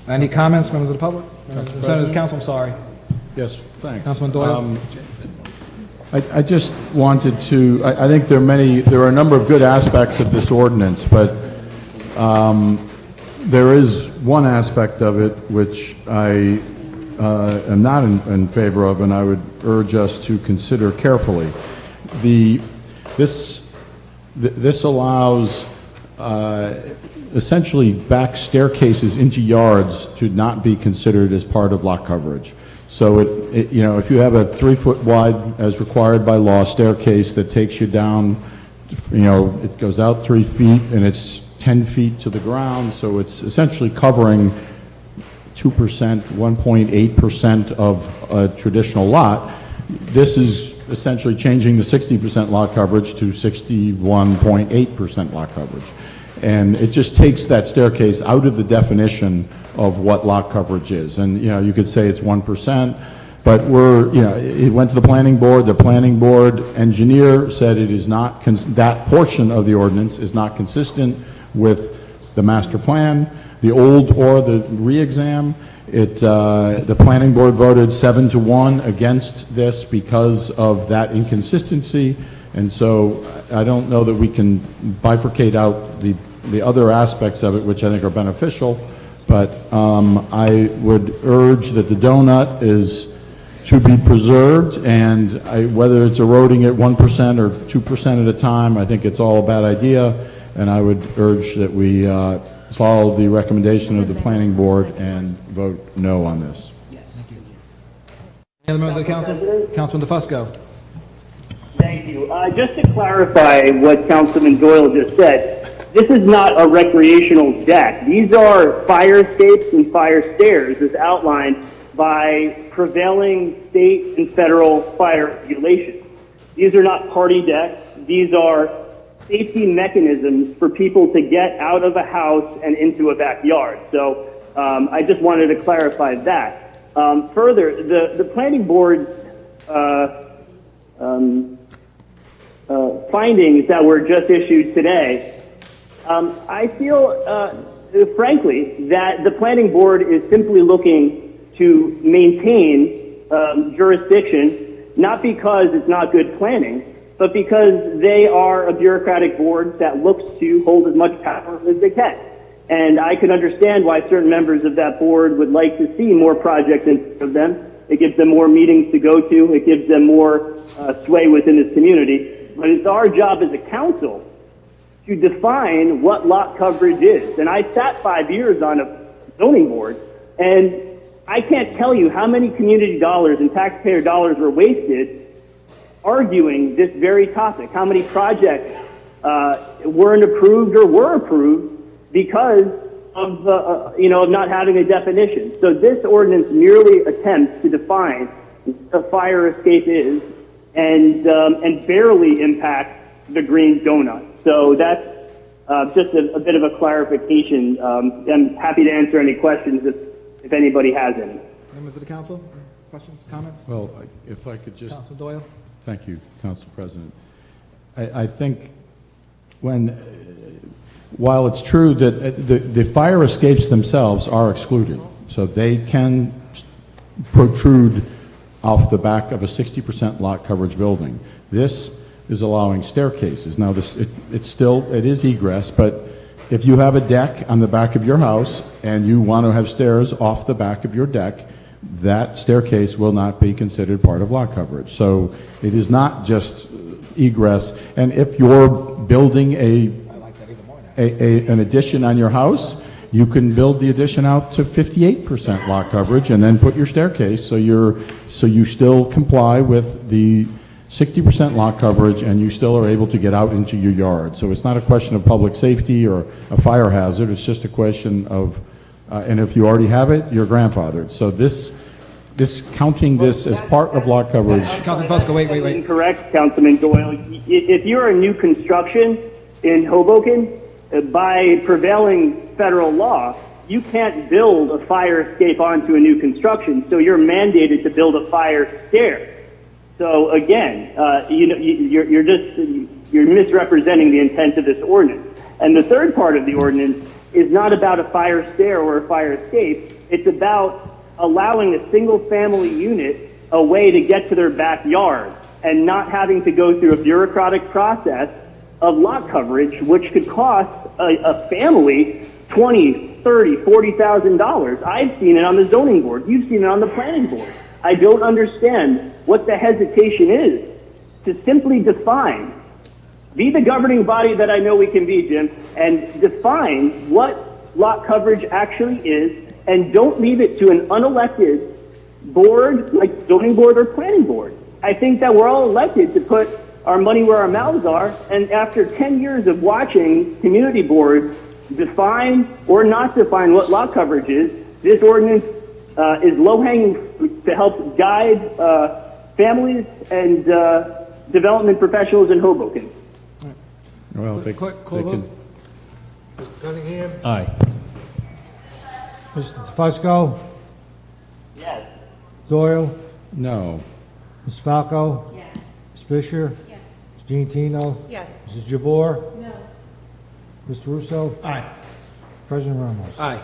Any comments, members of the public? Members of the council, I'm sorry. Yes, thanks. Councilman Doyle. I just wanted to, I think there are a number of good aspects of this ordinance, but there is one aspect of it which I am not in favor of, and I would urge us to consider carefully. This allows essentially back staircases into yards to not be considered as part of lot coverage. So if you have a 3-foot wide, as required by law, staircase that takes you down, it goes out 3 feet and it's 10 feet to the ground, so it's essentially covering 2%, 1.8% of a traditional lot. This is essentially changing the 60% lot coverage to 61.8% lot coverage. And it just takes that staircase out of the definition of what lot coverage is. And, you could say it's 1%, but it went to the planning board. The planning board engineer said it is not, that portion of the ordinance is not consistent with the master plan, the old or the re-exam. The planning board voted 7-1 against this because of that inconsistency. And so I don't know that we can bifurcate out the other aspects of it, which I think are beneficial. But I would urge that the donut is to be preserved, and whether it's eroding at 1% or 2% at a time, I think it's all a bad idea. And I would urge that we follow the recommendation of the planning board and vote no on this. Yes. Thank you. Any other members of the council? Councilman DeFusco. Thank you. Just to clarify what Councilman Doyle just said, this is not a recreational deck. These are fire escapes and fire stairs as outlined by prevailing state and federal fire regulations. These are not party decks. These are safety mechanisms for people to get out of a house and into a backyard. So I just wanted to clarify that. Further, the planning board's findings that were just issued today, I feel, frankly, that the planning board is simply looking to maintain jurisdiction, not because it's not good planning, but because they are a bureaucratic board that looks to hold as much power as they can. And I can understand why certain members of that board would like to see more projects in front of them. It gives them more meetings to go to. It gives them more sway within this community. But it's our job as a council to define what lot coverage is. And I sat 5 years on a zoning board, and I can't tell you how many community dollars and taxpayer dollars were wasted arguing this very topic. How many projects weren't approved or were approved because of of not having a definition. So this ordinance merely attempts to define what a fire escape is and barely impacts the green donut. So that's just a bit of a clarification. I'm happy to answer any questions if anybody has any. Members of the council, questions, comments? Well, if I could just... Councilman Doyle? Thank you, Council President. I think while it's true that the fire escapes themselves are excluded, so they can protrude off the back of a 60% lot coverage building. This is allowing staircases. Now, it is egress, but if you have a deck on the back of your house and you want to have stairs off the back of your deck, that staircase will not be considered part of lot coverage. So it is not just egress. And if you're building an addition on your house, you can build the addition out to 58% lot coverage and then put your staircase so you still comply with the 60% lot coverage and you still are able to get out into your yard. So it's not a question of public safety or a fire hazard. It's just a question of and if you already have it, you're grandfathered. So this counting this as part of lot coverage. Councilman Fusco, wait. Incorrect, Councilman Doyle. If you're a new construction in Hoboken, by prevailing federal law, you can't build a fire escape onto a new construction. So you're mandated to build a fire stair. So again, you're misrepresenting the intent of this ordinance. And the third part of the ordinance is not about a fire stair or a fire escape. It's about allowing a single-family unit a way to get to their backyard and not having to go through a bureaucratic process of lot coverage, which could cost a family $20,000, $30,000, $40,000. I've seen it on the zoning board. You've seen it on the planning board. I don't understand what the hesitation is to simply define. Be the governing body that I know we can be, Jim, and define what lot coverage actually is, and don't leave it to an unelected board like zoning board or planning board. I think that we're all elected to put our money where our mouths are, and after 10 years of watching community boards define or not define what lot coverage is, this ordinance is low-hanging to help guide families and development professionals in Hoboken. Well, Clerk, call vote. Mr. Cunningham? Aye. Mr. DeFusco? Yes. Doyle? no. Ms. Falco? Yes. Ms. Fisher? Yes. Ms. Giattino? Yes. Mrs. Jabbour? No. Mr. Russo? Aye. President Ramos? Aye.